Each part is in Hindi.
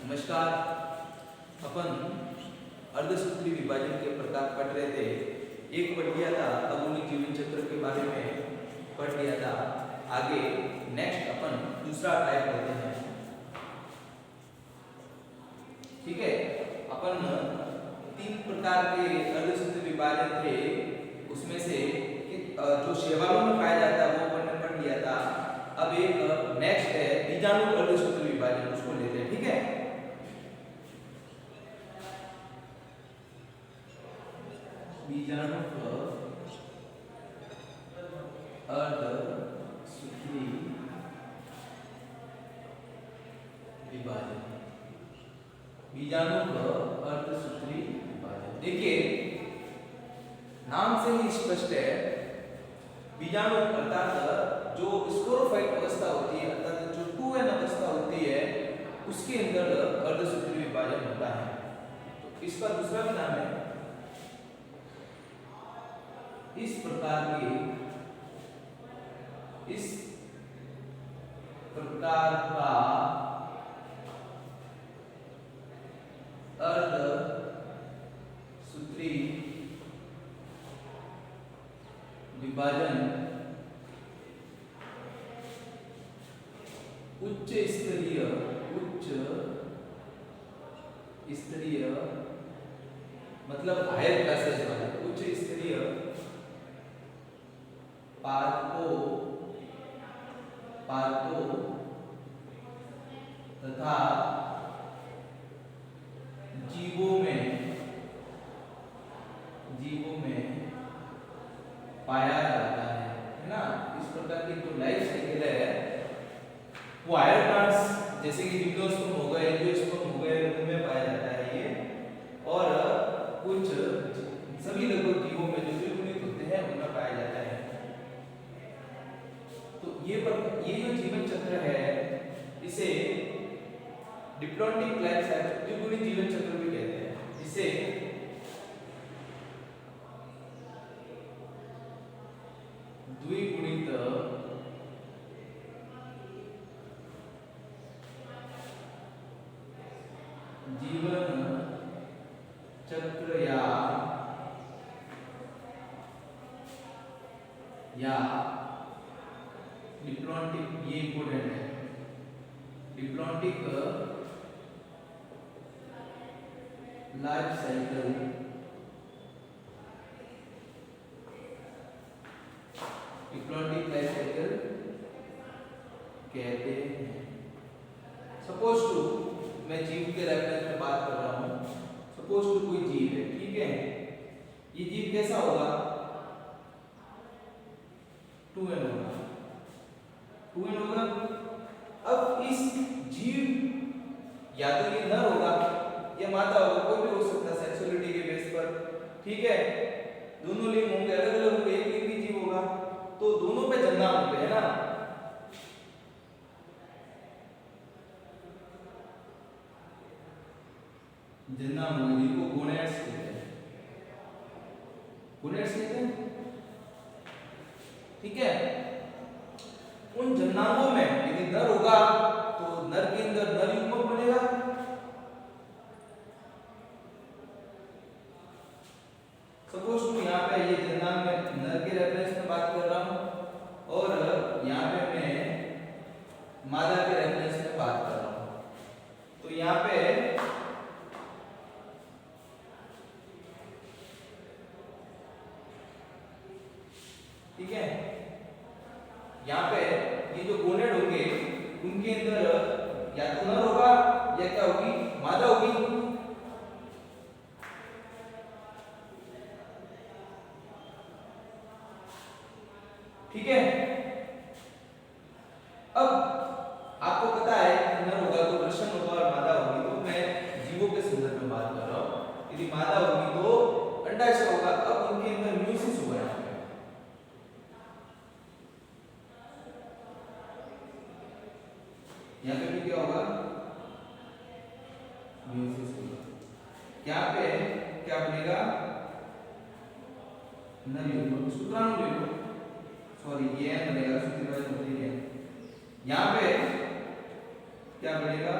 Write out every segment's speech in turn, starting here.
नमस्कार। अपन अर्धसूत्री विभाजन के प्रकार पढ़ रहे थे। एक पढ़ लिया था, आधुनिक जीवन चक्र के बारे में पढ़ लिया था। आगे नेक्स्ट अपन दूसरा टाइप लेते हैं। ठीक है, अपन 3 प्रकार के अर्धसूत्री विभाजन थे, उसमें से जो शैवालों में पाया जाता है वो अपन ने पढ़ लिया था। अब एक नेक्स्ट है बीजाणु अर्धसूत्री विभाजन, उसको लेते हैं। ठीक है, बीजाणु अर्धसूत्री विभाजन। बीजाणु अर्धसूत्री विभाजन, देखिए नाम से ही स्पष्ट है। बीजाणु अर्थात जो स्पोरोफाइट अवस्था होती है, अर्थात जो 2n अवस्था होती है, उसके अंदर अर्धसूत्री विभाजन होता है। तो इसका दूसरा भी नाम है। इस प्रकार का अर्धसूत्री विभाजन उच्च स्तरीय मतलब हायर क्लासेस वाले उच्च स्तरीय पादपों तथा जीवों में पाया जाता है ना। इस प्रकार की जो लाइफ साइकिल है वो हायर प्लांट्स जैसे कि जिम्नोस्पर्म हो गए, एंजियोस्पर्म हो गए, उनमें पाया जाता है ये। और कुछ सभी लगभग जीवों में जो द्विगुणित होते हैं उनमें पाया जाता है। तो ये जो जीवन चक्र है इसे डिप्लॉन्टिक लाइफ साइकिल द्विगुणित जीवन चक्र भी कहते हैं। इसे द्विगुणित जीवन चक्र या डिप्लॉन्टिक, ये इंपोर्टेंट है, डिप्लॉन्टिक लाइफ साइकिल कहते हैं। सपोज टू, मैं जीव के रेफरेंस में बात कर रहा हूं। सपोज टू कोई जीव है, ठीक है, ये जीव कैसा होगा? 2n होगा, 2n होगा। अब इस जीव या तो ये नर होगा या मादा होगा, कोई भी हो सकता है सेक्सुअलिटी के बेस पर। ठीक है, दोनों लिंग होंगे, अलग अलग होंगे, एक लिंगी जीव होगा तो दोनों पे जन्म होंगे, है ना। जन्म होंगे जिनको गोनेड्स कहते हैं, गोनेड्स कहते हैं। ठीक है, उन जन्नांगों में यदि नर होगा तो नर के अंदर नर युग्मक बनेगा। सपोज टू यहाँ पे ये जन्नांग में नर के रेफरेंस में बात कर रहा हूं और यहाँ पे मैं मादा के रेफरेंस में बात कर रहा हूं। तो यहाँ पे ठीक है, यहाँ पे ये जो गोनेड होंगे उनके अंदर या तो नर होगा या क्या होगी, मादा होगी। ठीक है, अब आपको पता है कि नर होगा तो वृषण होगा और मादा होगी, तो मैं जीवों के संदर्भ में बात कर रहा हूं। यदि मादा होगी तो अंडाशय होगा। अब उनके अंदर म्यूसिस होगा। यहाँ पे भी क्या होगा, म्यूसिस होगा। यहाँ पे क्या बनेगा, नर युग्मक, शुक्राणु ले लो, सॉरी ये बनेगा, सूत्री होती है। यहाँ पे क्या बनेगा,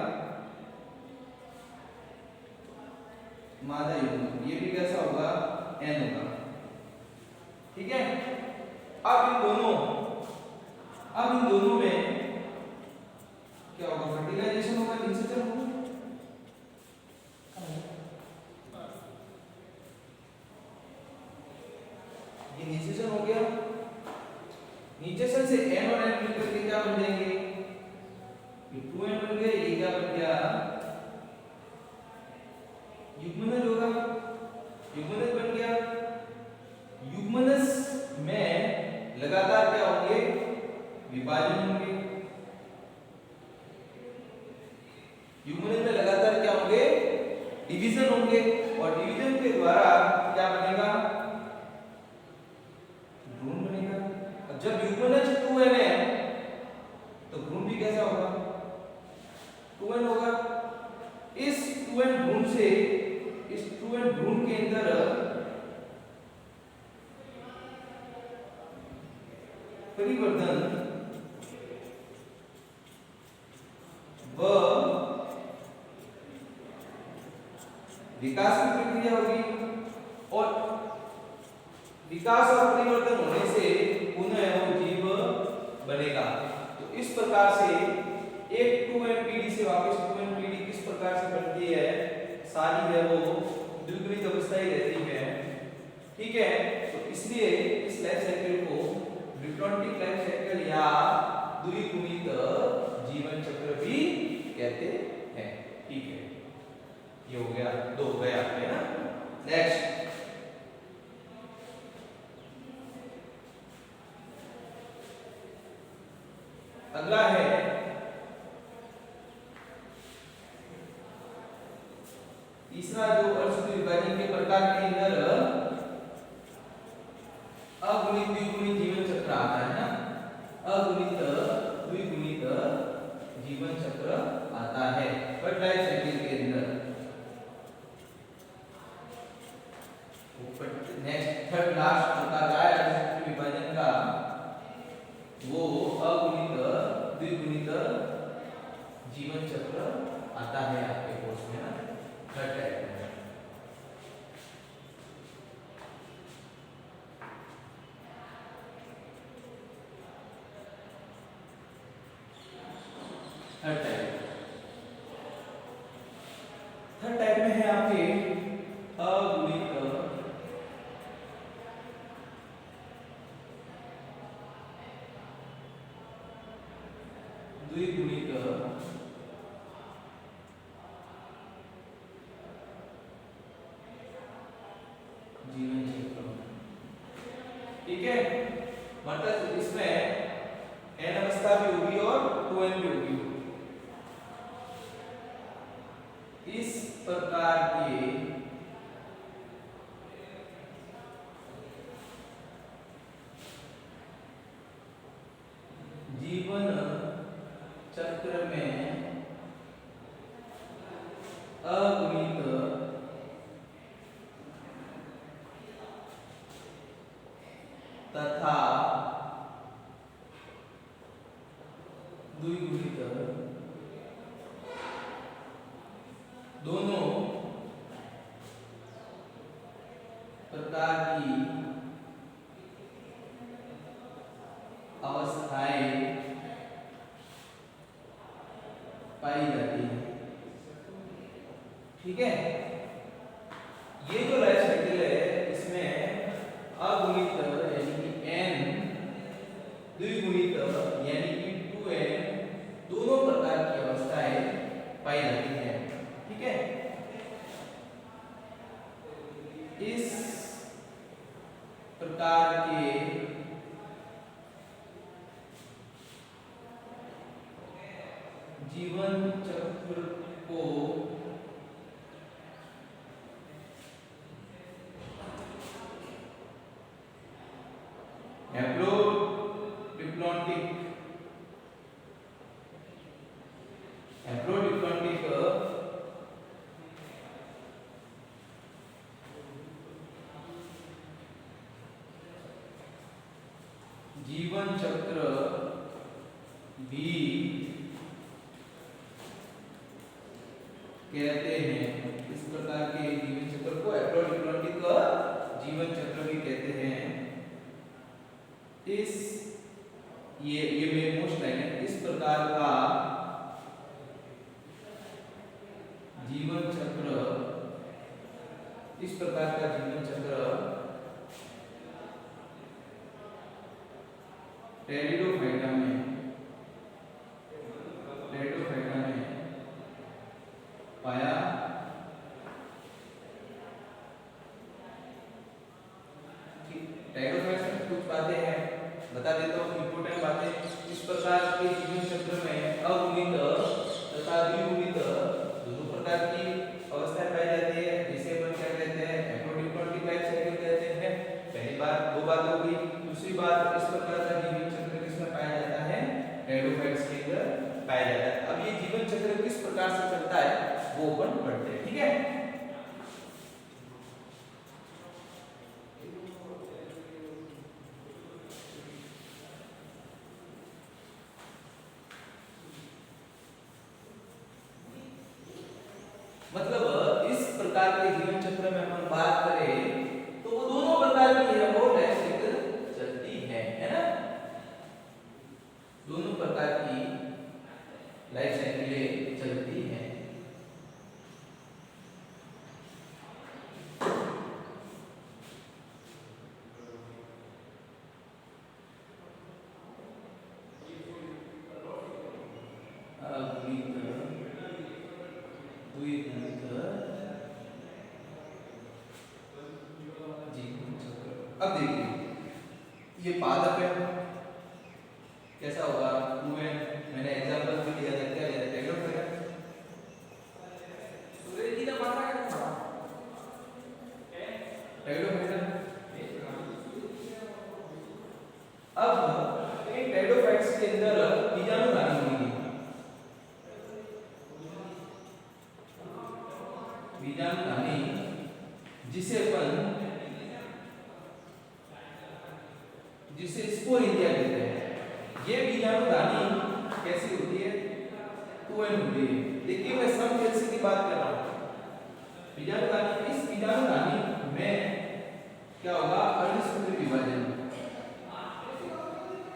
मादा युग्म, ये भी कैसा होगा, n होगा। ठीक है, अब इन दोनों में क्या होगा, फर्टिलाइजेशन होगा, निषेचन होगा। ये निषेचन हो गया, निषेचन से n और n मिलकर के क्या बन जाएंगे, ये 2n बन गए, ये क्या बन गया, युग्मनज होगा, युग्मनज बन गया। युग्मनज में लगातार क्या होंगे, विभाजन होंगे। युग्मनज में लगातार क्या होंगे, डिवीजन होंगे, और डिवीजन के द्वारा क्या बनेगा, भ्रूण बनेगा। अब जब युग्मनज 2n है तो भ्रूण भी कैसा होगा, 2n होगा। इस 2n भ्रूण से, इस 2n भ्रूण के अंदर परिवर्तन व विकास की प्रक्रिया होगी, और विकास और परिवर्तन होने से पुनः वो जीव बनेगा। तो इस प्रकार से एक 2n पीढ़ी से वापस 2n पीढ़ी किस प्रकार से बनती है, सारी है वो द्विगुणित अवस्था ही रहती है। ठीक है, तो इसलिए इस लाइफ साइकिल को डिप्लॉन्टिक लाइफ साइकिल या द्विगुणित जीवन चक्र भी कहते हैं। ठीक है, ये हो गया, दो हो गए आपके ना। नेक्स्ट अगला है तीसरा, जो अर्धसूत्री विभाजन के प्रकार के अंदर अगुणित द्विगुणित जीवन चक्र आता है ना, अगुणित द्विगुणित जीवन चक्र आता है बट लाइफ साइकिल के अंदर। नेक्स्ट थर्ड लास्ट प्रकार है अर्धसूत्री विभाजन का, वो अगुणित द्विगुणित जीवन चक्र आता है आपके कोर्स में ना, थर्ड टाइप में। थर्ड टाइप में है आपके अगुणित द्विगुणित जीवन चक्र। ठीक है, मतलब इसमें n अवस्था भी होगी और 2n भी होगी। इस प्रकार के जीवन चक्र में अगुणित तथा द्विगुणित दोनों प्रकार की अवस्थाएं पाई जाती है। ठीक है, ये जो लाइफ साइकिल है इसमें अगुणित यानी कि n, द्विगुणित यानी कि 2n, दोनों प्रकार की अवस्थाएं पाई जाती हैं। ठीक है, इस प्रकार के जीवन चक्र को हैप्लोडिप्लॉन्टिक जीवन चक्र भी कहते हैं। इस प्रकार के जीवन चक्र को एपोडिप्लॉइडिक जीवन चक्र भी कहते हैं। इस ये मेन मोस्ट लाइन है। इस प्रकार का जीवन चक्र, इस प्रकार का जीवन चक्र टेरिडोफाइटा में पाया टेरिडोफाइट्स में कुछ बातें हैं, बता देता हूँ इंपोर्टेंट बातें। इस प्रकार के जीवन चक्र में अगुणित तथा द्विगुणित दोनों प्रकार की अवस्थाएं पाई जाती है, जिसे अपन क्या कहते हैं, एपोडिप्लॉइडिक लाइफ साइकिल कहते हैं। पहली बात, दो बात हो गई। दूसरी बात, इस प्रकार का जीवन चक्र किसमें पाया जाता है, टेरिडोफाइट्स के अंदर पाया जाता है। अब ये जीवन चक्र किस प्रकार से चलता है वो अपन पढ़ते हैं, ठीक है। मतलब इस प्रकार के जीवन चक्र में हम बात करें तो वो दोनों प्रकार की है वो लाइफ साइकिल चलती है ना। दोनों प्रकार की लाइफ साइकिलें चलती हैं। अब देखिए ये पादप है, कैसा होगा, मैंने एग्जांपल भी दिया था, क्या दिया था, टेरिडोफाइटा। सूर्य की तो मात्रा है टेरिडोफाइटा। अब इन टेरिडोफाइट्स के अंदर बीजाणुधानी होंगी। बीजाणुधानी जिसे अपन जिसे स्पोरेंजिया कहते हैं। ये बीजाणुधानी कैसी होती है, 2n होती है। देखिए मैं समकेंद्र की बात कर रहा हूं। बीजाणुधानी, इस बीजाणुधानी में क्या होगा, अर्धसूत्री विभाजन।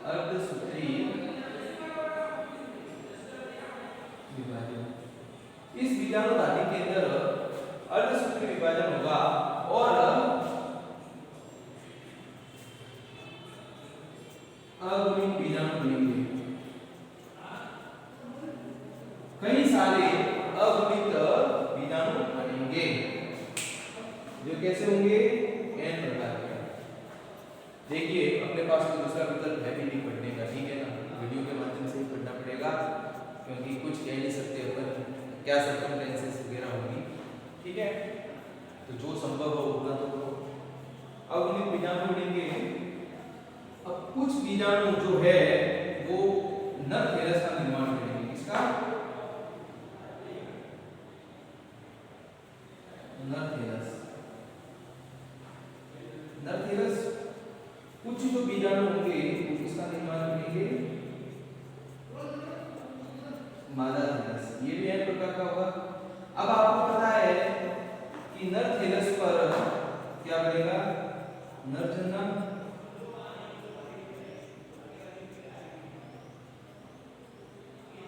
अर्धसूत्री विभाजन, इस बीजाणुधानी के अंदर अर्धसूत्री विभाजन होगा और अगुणित बीजाणु बनेंगे। कई सारे अगुणित बीजाणु बनेंगे जो कैसे होंगे, n प्रकार के। देखिए अपने पास तो दूसरा विकल्प है भी नहीं पढ़ने का, ठीक है ना, वीडियो के माध्यम से ही पढ़ना पड़ेगा क्योंकि कुछ कह नहीं सकते अपन क्या सर्कमस्टेंसेस वगैरह होंगी, ठीक है। तो जो संभव हो उतना तो करो। अगुणित बीजाणु बनेंगे। अब कुछ बीजाणु जो है वो नर थैलस का निर्माण करेंगे। किसका, नर थैलस। नर थैलस कुछ जो बीजाणु होंगे वो किसका निर्माण करेंगे, मादा थैलस। ये भी एक प्रकार का होगा। अब आपको पता है कि नर थैलस पर क्या बनेगा, नरजन्ना।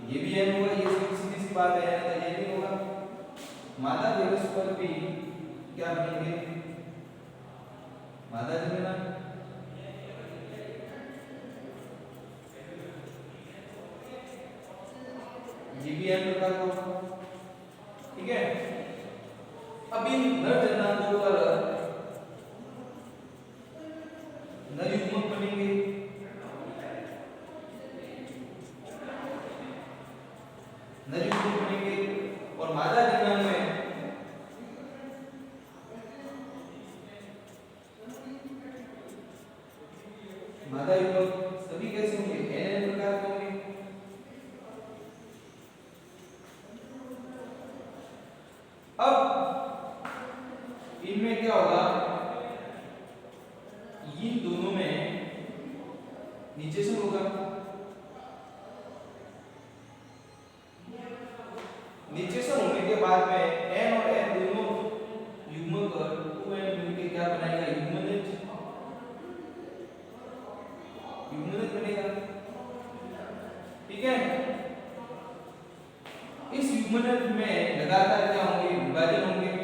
ये भी n होगा, ये सीधी सी बात है, तो ये भी होगा। मादा थैलस पर भी क्या बनेंगे, मादा जनना। ये भी n प्रकार का होगा, ठीक है। अब इन नर जन्नांगों पर नर युग्मक बनेंगे। नर युग्मक बनेंगे और मादा जननांग में मादा युग्मक सभी कैसे होंगे, n प्रकार के होंगे। अब इनमें क्या होगा, इन दोनों में नीचे से होगा, नीचे से होने के बाद में n और n दोनों युग्मक 2n मिलके क्या बनाएगा, युग्मनज बनेगा। ठीक है, इस युग्मनज में लगातार क्या होंगे, विभाजन होंगे।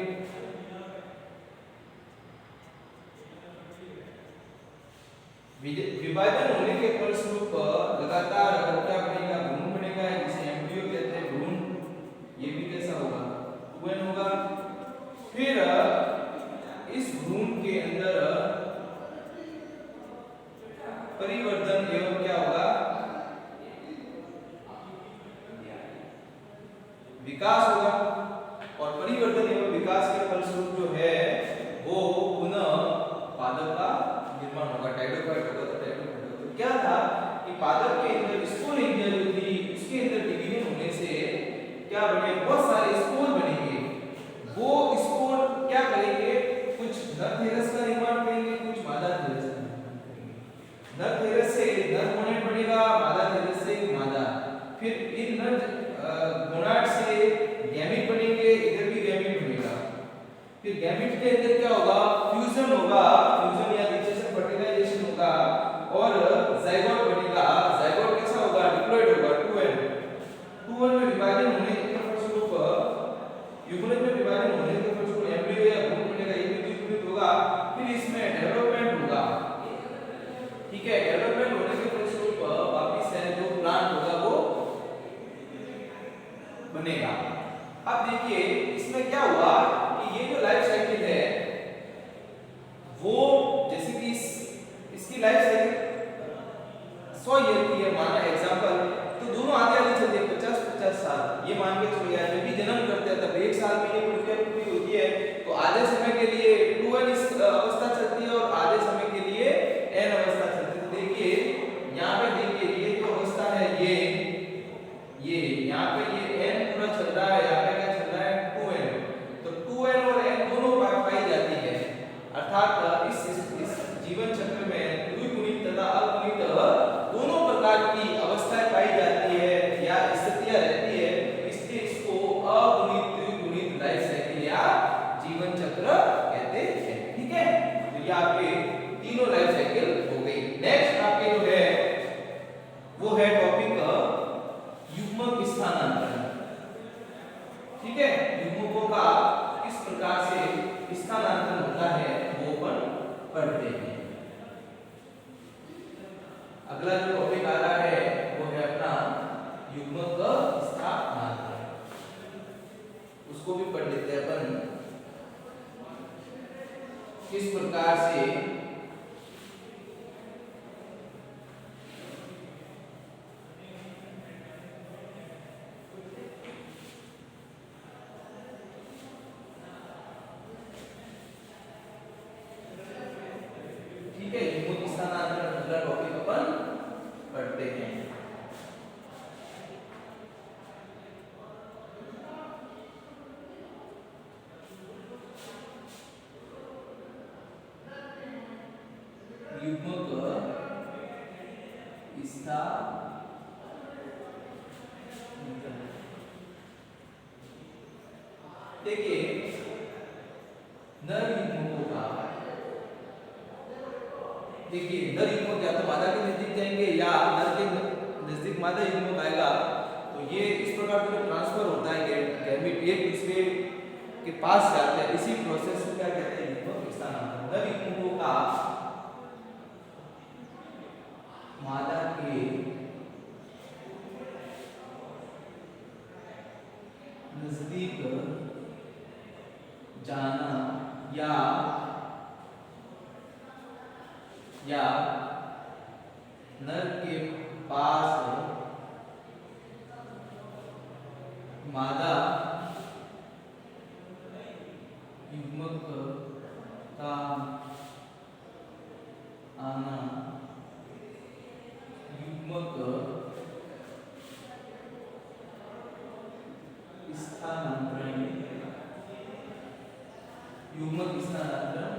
विभाजन होने के फलस्वरूप लगातार अगर क्या बनेगा, भ्रूण बनेगा, जिसे एम्ब्रियो कहते हैं, भ्रूण। ये भी कैसा होगा, 2n होगा। फिर इस भ्रूण के अंदर परिवर्तन एवं क्या होगा, विकास होगा। और परिवर्तन एवं विकास के फलस्वरूप जो है वो पुनः पादप का निर्माण होगा, टाइडोफाइट होगा। तो टाइडोफाइट होगा तो क्या था कि पादप के अंदर स्पोरेंजिया जो थी उसके अंदर डिवीजन होने से क्या बने, बहुत सारे स्पोर बनेंगे। वो स्पोर क्या करेंगे, कुछ नर थैलस का निर्माण करेंगे, कुछ मादा थैलस का निर्माण करेंगे। नर थैलस से नर गोनाड बनेगा, मादा थैलस से मादा। फिर इन नर गोनाड से गैमीट बनेंगे, इधर भी गैमीट बनेगा। फिर गैमीट के अंदर क्या होगा, फ्यूजन होगा, फ्यूजन या निषेचन फर्टिलाइजेशन होगा और जाइगोट बनेगा। जाइगोट कैसा होगा, डिप्लॉइड होगा, 2n में विभाजन होने के फलस्वरूप, युग्मनज में विभाजन होने के फलस्वरूप एम्ब्रियो या भ्रूण बनेगा, ये भी द्विगुणित होगा। फिर इसमें डेवलपमेंट होगा। ठीक है, डेवलपमेंट होने के फलस्वरूप वापस से जो प्लांट होगा वो बनेगा। अब देखिए इसमें क्या हुआ कि ये जो लाइफ साइकिल है वो जैसे कि इसकी लाइफ साइकिल 100 ईयर की है, माना एग्जांपल, तो दोनों आगे आगे चलते हैं 50-50 साल। ये मान के चलो यार, जब भी जन्म करते हैं तब 1 साल में ये प्रक्रिया पूरी होती है, तो आधे समय के लिए 2n इस अवस्था चलती है और आधे समय के लिए n अवस्था चलती है। तो देखिए यहाँ पे देखिए ये जो अवस्था है ये यहाँ पे ये n पूरा चल रहा है, यहाँ पे क्या चल रहा है, 2n। तो 2n और n दोनों पाई जाती है, अर्थात इस जीवन चक्र में द्विगुणित तथा अगुणित दोनों प्रकार की अवस्थाएं पाई जाती है या स्थितियां रहती है, इसलिए इसको अगुणित द्विगुणित लाइफ साइकिल या जीवन चक्र कहते हैं। ठीक है, तो ये आपके तीनों लाइफ साइकिल हो गई। नेक्स्ट आपके जो है वो है टॉपिक युग्मक स्थानांतरण। ठीक है, युग्मकों का किस प्रकार से स्थानांतरण होता है वो अपन पढ़ते हैं। अगला जो टॉपिक आ रहा है वो है अपना युग्मक स्थानांतरण, उसको भी पढ़ लेते हैं अपन किस प्रकार से युग्मक स्थानांतरण। देखिए नर युग्मकों का, देखिए नर युग्मक या तो मादा के नजदीक जाएंगे या नर के नजदीक मादा युग्मक आएगा, तो ये इस प्रकार से ट्रांसफर होता है, गैमीट एक दूसरे के पास जाते हैं, इसी प्रोसेस को क्या कहते हैं, युग्मक स्थानांतरण। नर युग्मकों का मादा के नजदीक जाना या नर के पास मादा युग्मक का आना युग्मक स्थानांतरण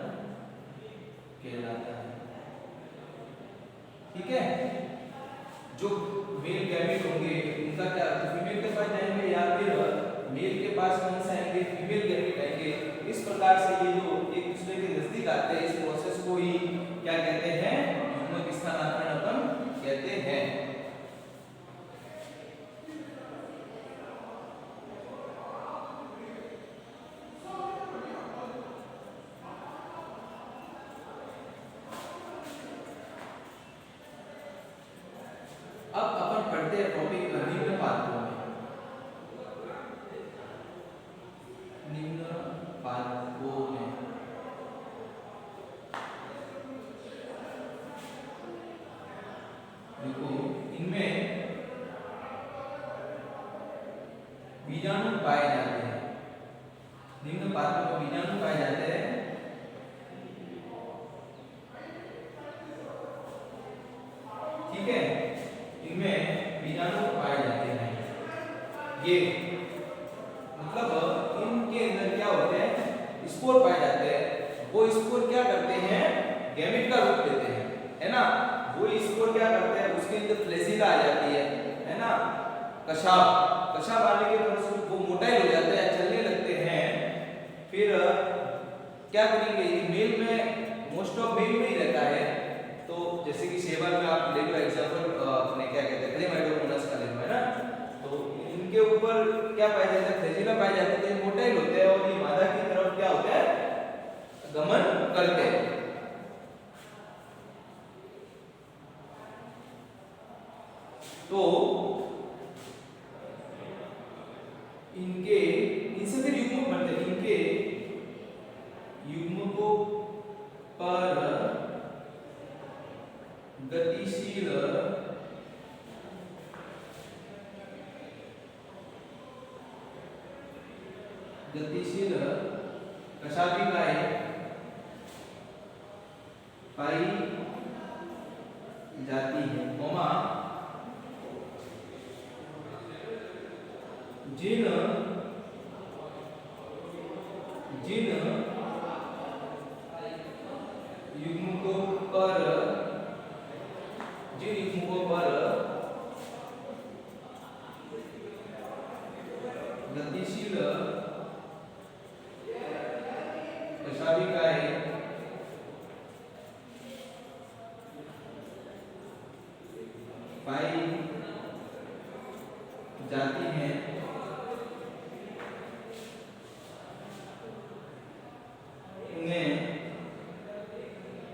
कहलाता है। ठीक है, जो मेल गैमीट होंगे उनका क्या फीमेल के पास जाएंगे या फिर मेल के पास पास कौन से आएंगे, फीमेल गैमेट आएंगे। इस प्रकार से ये जो एक दूसरे के नजदीक आते हैं, इस प्रोसेस को ही क्या कहते हैं, युग्मक स्थानांतरण अपन कहते हैं। अब अपन पढ़ते हैं टॉपिक निम्न पादपों में। निम्न पादपों में देखो, इनमें बीजाणु पाए जाते हैं। निम्न पादपों में बीजाणु पाए जाते हैं। ठीक है, इनमें बीजाणु पाए जाते हैं। ये मतलब इनके अंदर क्या होते हैं, स्पोर पाए जाते हैं। वो स्पोर क्या करते हैं, गैमेट का रूप लेते हैं, है ना। वो स्पोर क्या करते हैं, उसके अंदर फ्लैजिला आ जाती है ना, कशाब आने के बाद वो मोटाइल हो जाते हैं, चलने लगते हैं। फिर क्या करेंगे, ये मेल में मोस्ट ऑफ मेल में ही रहता है। तो जैसे कि सेवा में आप ले लो एग्जांपल, अपने क्या कहते हैं, क्लेमाइडोमोनास का ले लो, है ना। तो इनके ऊपर क्या पाया जाता है, फ्लैजिला पाए जाते हैं, मोटाइल होते हैं, और ये मादा की तरफ क्या होता है, गमन करते हैं। तो इनसे फिर युग्मक बनते हैं। इनके युग्मकों पर गतिशील कशाभिकाएं पाई जाती है, जिन युग्मकों पर गतिशील कशाभिकाएं पाई जाती हैं, उन्हें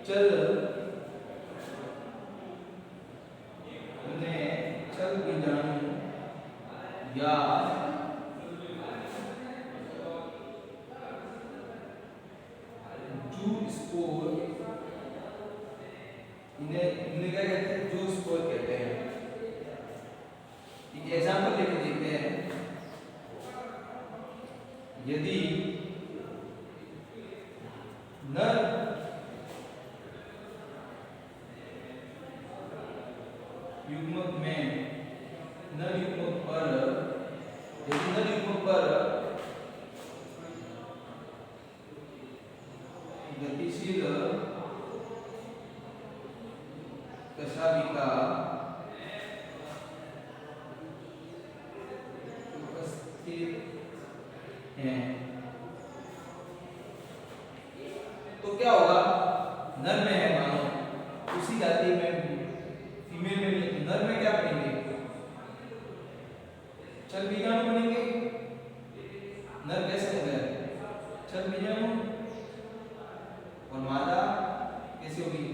चल बीजाणु या जू स्पोर, इन्हें क्या कहते हैं, जू स्पोर कहते हैं। एक एग्जांपल लेके देखते हैं। यदि नर युग्मक पर गतिशील कशाभिका उपस्थित हैं, तो क्या होगा, नर में है मानो, उसी जाति में फीमेल में नहीं, तो नर में क्या बनेंगे, चल बीजाणु बनेंगे। नर कैसे हो गया, चल बीजाणु, और मादा कैसी होगी,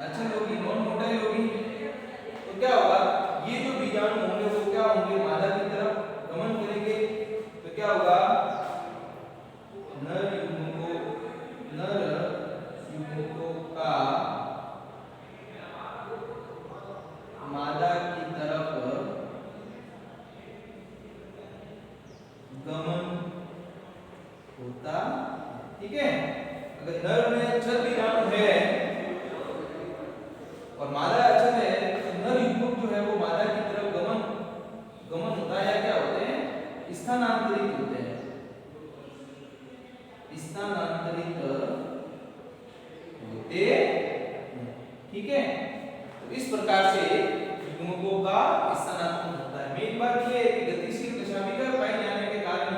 अचल होगी, नॉन मोटाइल होगी। तो क्या होगा, ये जो बीजाणु होंगे वो क्या होंगे, मादा की तरफ गमन करेंगे। तो क्या होगा, नर युग्मकों का मादा की तरफ गमन होता। ठीक है, अगर नर में छल बीजाणु है और मादा अचल है, तो नर युग्मक जो है वो मादा की तरफ गमन होता है, या क्या होते हैं, स्थानांतरित होते हैं, स्थानांतरित होते। ठीक है, तो इस प्रकार से युग्मकों का स्थानांतरण होता है। मेन बात यह है कि गतिशील कशाभिका पाए जाने के कारण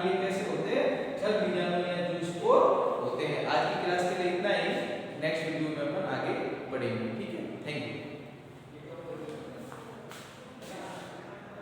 पढ़ेंगे, ठीक है। Thank you.